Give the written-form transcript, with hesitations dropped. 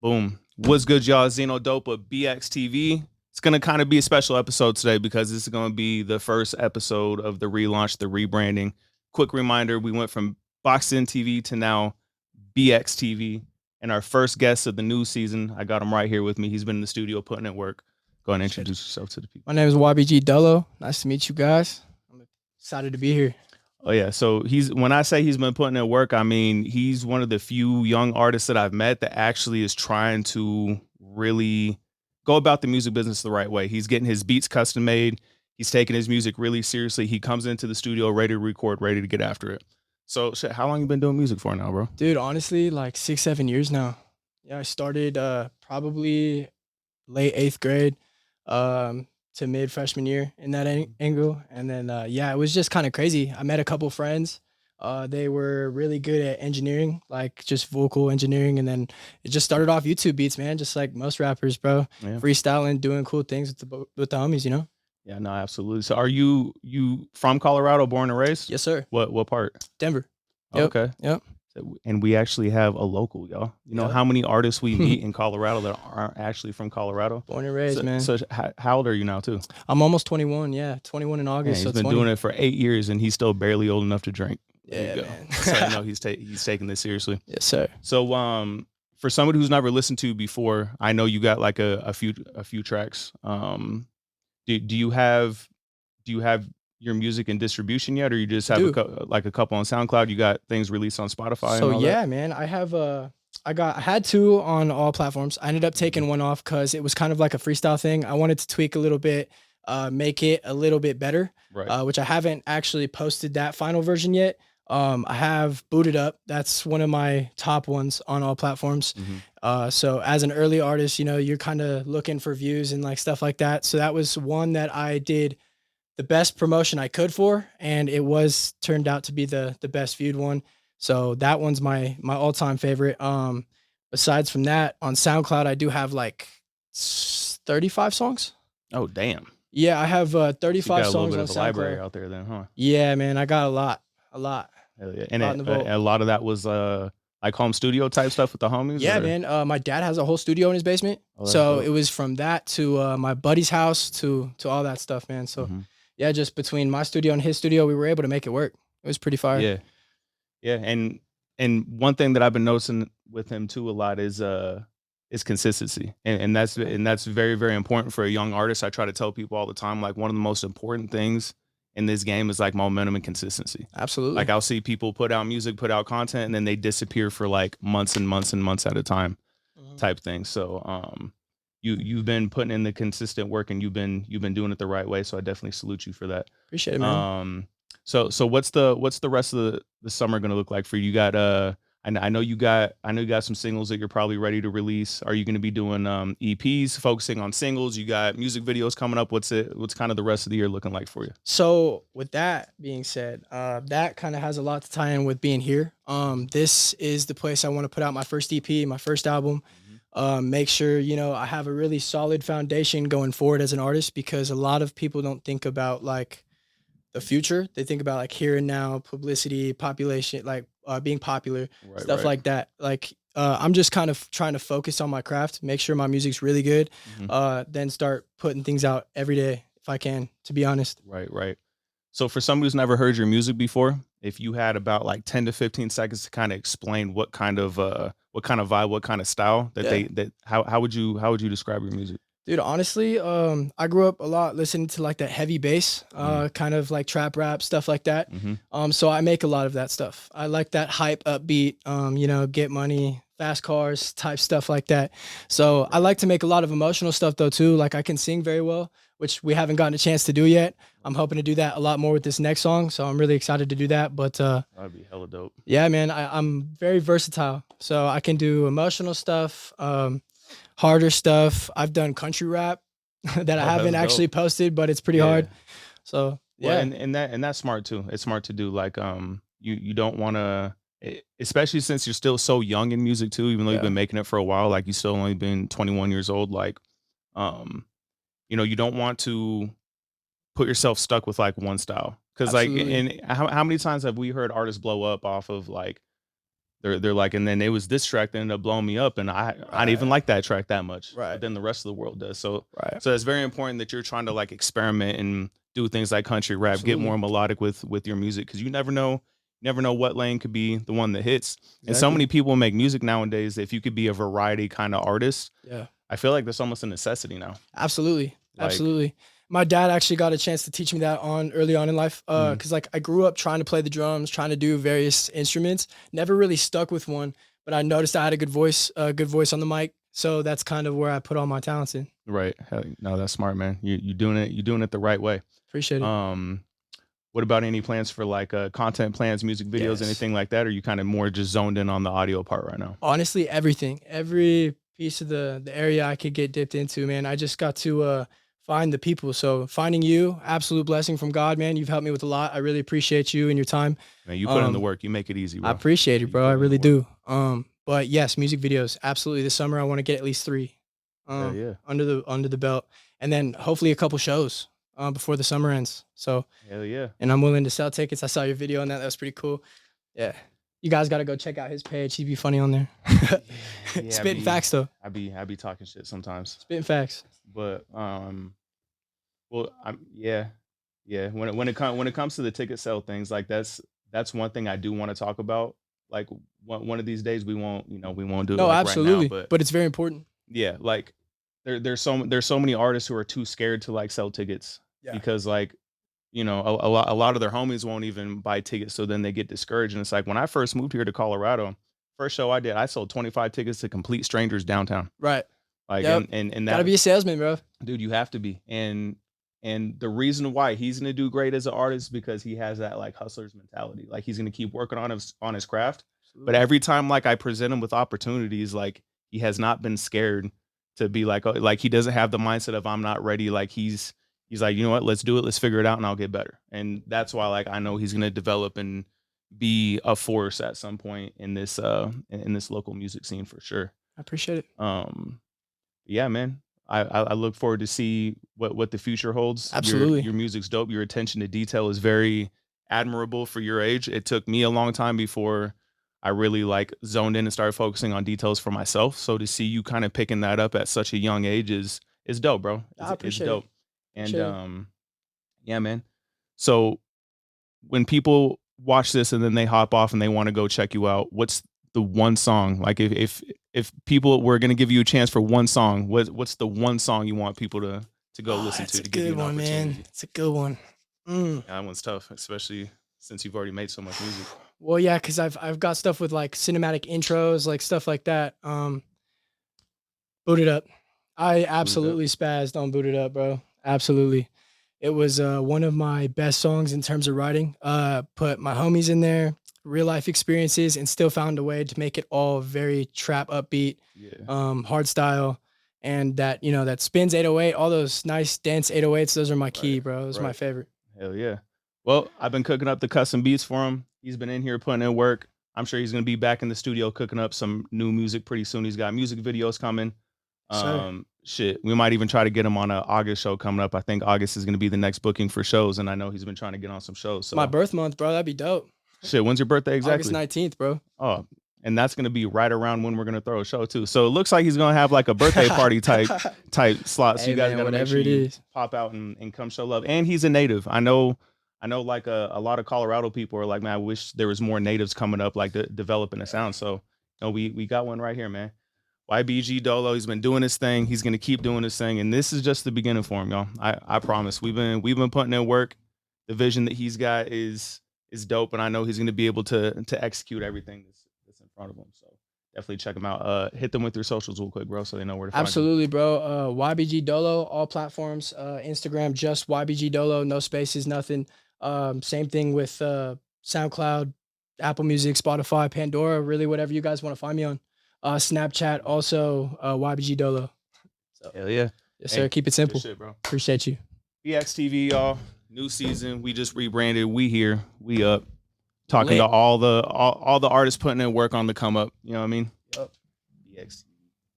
Boom. What's good, y'all? Zeno Dopa, BXTV. It's going to kind of be a special episode today because this is going to be the first episode of the relaunch, the rebranding. Quick reminder, we went from Boxing TV to now BXTV. And our first guest of the new season, I got him right here with me. He's been in the studio putting in work. Go ahead and introduce yourself to the people. My name is YBG Dolo. Nice to meet you guys. I'm excited to be here. Oh yeah, so when I say he's been putting in work, I mean he's one of the few young artists that I've met that actually is trying to really go about the music business the right way. He's getting his beats custom made. He's taking his music really seriously. He comes into the studio ready to record, ready to get after it. So shit, how long you been doing music for now, bro? Dude, honestly, like 6-7 years now. Yeah, I started probably late 8th grade to mid freshman year in that angle. And then yeah, it was just kind of crazy. I met a couple friends. They were really good at engineering, like just vocal engineering. And then it just started off YouTube beats, man, just like most rappers, bro. Yeah. Freestyling, doing cool things with the homies, you know? Yeah, no, absolutely. So are you from Colorado, born and raised? Yes, sir. What part? Denver. Oh, Yep. okay. Yep. And we actually have a local, y'all. You know Yep. how many artists we meet in Colorado that aren't actually from Colorado? Born and raised, man. So how old are you now, too? I'm almost 21. Yeah, 21 in August. Yeah, he's so been 20. doing it for 8 years, and he's still barely old enough to drink. There you go. Man. So I know he's taking this seriously. Yes, sir. So for somebody who's never listened to before, I know you got like a few tracks. Do you have your music in distribution yet, or you just have a couple on SoundCloud? You got things released on Spotify? So and all yeah, that? man, I had two on all platforms. I ended up taking one off because it was kind of like a freestyle thing. I wanted to tweak a little bit, make it a little bit better, right. Which I haven't actually posted that final version yet. I have Booted Up. That's one of my top ones on all platforms. Mm-hmm. So as an early artist, you know, you're kind of looking for views and like stuff like that. So that was one that I did the best promotion I could for, and it was turned out to be the best viewed one. So that one's my all-time favorite. Besides from that, on SoundCloud, I do have like 35 songs. Oh, damn. Yeah, I have 35 so you got songs a little bit on of a SoundCloud. library out there then, huh? Yeah, man, I got a lot. Hell yeah. And a lot of that was like home studio type stuff with the homies? Yeah, man. My dad has a whole studio in his basement. So it was from that to my buddy's house to all that stuff, man. So yeah, just between my studio and his studio, we were able to make it work. It was pretty fire. Yeah. Yeah. And one thing that I've been noticing with him too a lot is consistency. And that's very, very important for a young artist. I try to tell people all the time, like one of the most important things in this game is like momentum and consistency. Absolutely. Like I'll see people put out music, put out content, and then they disappear for like months and months and months at a time type thing. So you've been putting in the consistent work and you've been doing it the right way. So I definitely salute you for that. Appreciate it, man. So what's the rest of the summer gonna look like for you? You got I know you got some singles that you're probably ready to release. Are you going to be doing EPs, focusing on singles? You got music videos coming up. What's kind of the rest of the year looking like for you? So with that being said, that kind of has a lot to tie in with being here. This is the place I want to put out my first EP, my first album. Make sure, you know, I have a really solid foundation going forward as an artist, because a lot of people don't think about like the future. They think about like here and now, publicity, population, like being popular, stuff like that. Like I'm just kind of trying to focus on my craft, make sure my music's really good, then start putting things out every day if I can, to be honest. Right. So for somebody who's never heard your music before, if you had about like 10 to 15 seconds to kind of explain what kind of vibe, what kind of style how would you describe your music? Dude, honestly, I grew up a lot listening to like that heavy bass, kind of like trap rap, stuff like that. So I make a lot of that stuff. I like that hype, upbeat, you know, get money, fast cars type stuff like that. So I like to make a lot of emotional stuff though too. Like I can sing very well, which we haven't gotten a chance to do yet. I'm hoping to do that a lot more with this next song. So I'm really excited to do that. But that'd be hella dope. Yeah, man, I'm very versatile. So I can do emotional stuff, harder stuff. I've done country rap that I haven't actually posted, but it's pretty hard. So yeah, well, and that's smart too. It's smart to do. Like you don't want to, especially since you're still so young in music too. Even though you've been making it for a while, like you still only been 21 years old. Like, you know, you don't want to put yourself stuck with like one style, because like, and how many times have we heard artists blow up off of like they're like, and then it was this track that ended up blowing me up, and I didn't even like that track that much, Right. but then the rest of the world does. So Right. so it's very important that you're trying to like experiment and do things like country rap, get Absolutely. more melodic with your music, because you never know what lane could be the one that hits. And so Exactly. many people make music nowadays. If you could be a variety kind of artist, Yeah. I feel like that's almost a necessity now. Absolutely. Like- Absolutely. My dad actually got a chance to teach me that early on in life. Cause like I grew up trying to play the drums, trying to do various instruments, never really stuck with one, but I noticed I had a good voice on the mic. So that's kind of where I put all my talents in. Right. Hell, no, that's smart, man. You doing it the right way. Appreciate it. What about any plans for like content plans, music videos, Yes. anything like that? Or are you kind of more just zoned in on the audio part right now? Honestly, everything, every piece of the area I could get dipped into, man. I just got to find the people. So finding you, absolute blessing from God, man. You've helped me with a lot. I really appreciate you and your time. Man, you put in the work. You make it easy, bro. I appreciate it, You bro. put I in the really work. do. But yes, music videos, absolutely. This summer I want to get at least 3 Yeah. under the belt, and then hopefully a couple shows before the summer ends. So Hell yeah. and I'm willing to sell tickets. I saw your video on that. That was pretty cool. Yeah. You guys got to go check out his page. He'd be funny on there. Yeah, Spitting facts though. I be talking shit sometimes. Spitting facts. But well, yeah. When it comes to the ticket sale things, like that's one thing I do want to talk about. Like one of these days we won't do it No, like absolutely. right now, but it's very important. yeah, like there's so many artists who are too scared to like sell tickets because like a lot of their homies won't even buy tickets, so then they get discouraged. And it's like when I first moved here to Colorado, first show I did, I sold 25 tickets to complete strangers downtown. Right. Like Yep. and that, Gotta be a salesman, bro. dude, you have to be. And the reason why he's gonna do great as an artist because he has that like hustler's mentality. Like he's gonna keep working on his craft. But every time like I present him with opportunities, like he has not been scared to be like, oh, like he doesn't have the mindset of I'm not ready. Like he's like, you know what, let's do it, let's figure it out, and I'll get better. And that's why like I know he's gonna develop and be a force at some point in this local music scene for sure. I appreciate it. Yeah, man. I look forward to see what the future holds. Absolutely. Your music's dope. Your attention to detail is very admirable for your age. It took me a long time before I really like zoned in and started focusing on details for myself. So to see you kind of picking that up at such a young age is dope, bro. I appreciate it's dope. it. And yeah, man. So when people watch this and then they hop off and they want to go check you out, what's the one song? Like if people were gonna give you a chance for one song, what's the one song you want people to go listen to? It's a give you good an one, man. opportunity? It's a good one. Yeah, that one's tough, especially since you've already made so much music. Well, yeah, because I've got stuff with like cinematic intros, like stuff like that. Boot It Up. I absolutely spazzed on Boot It Up, bro. Absolutely. It was one of my best songs in terms of writing. Put my homies in there, real life experiences, and still found a way to make it all very trap upbeat, hard style, and that that spins 808, all those nice dense 808s. Those are my key, bro. Those are my favorite. Hell yeah. Well, I've been cooking up the custom beats for him. He's been in here putting in work. I'm sure he's gonna be back in the studio cooking up some new music pretty soon. He's got music videos coming. Shit, we might even try to get him on an August show coming up. I think August is going to be the next booking for shows, and I know he's been trying to get on some shows. So my birth month, bro. That'd be dope. Shit, when's your birthday exactly? August 19th, bro. Oh, and that's going to be right around when we're going to throw a show too. So it looks like he's going to have like a birthday party type slot. So Hey, you guys man, got to make whatever sure it you is. pop out and come show love. And he's a native. I know like a lot of Colorado people are like, man, I wish there was more natives coming up, like developing a sound. So we got one right here, man. YBG Dolo, he's been doing his thing. He's gonna keep doing his thing, and this is just the beginning for him, y'all. I promise. We've been putting in work. The vision that he's got is dope, and I know he's gonna be able to execute everything that's in front of him. So definitely check him out. Hit them with your socials real quick, bro, so they know where to find you. Absolutely, bro. YBG Dolo, all platforms. Instagram, just YBG Dolo, no spaces, nothing. Same thing with SoundCloud, Apple Music, Spotify, Pandora, really whatever you guys want to find me on. Snapchat, also YBG Dolo. So, Hell yeah. yes, sir. Keep it simple. Good shit, bro. Appreciate you. BXTV, y'all. New season. We just rebranded. We here. We up. Talking to all the artists putting in work on the come up. You know what I mean? Yep. BX.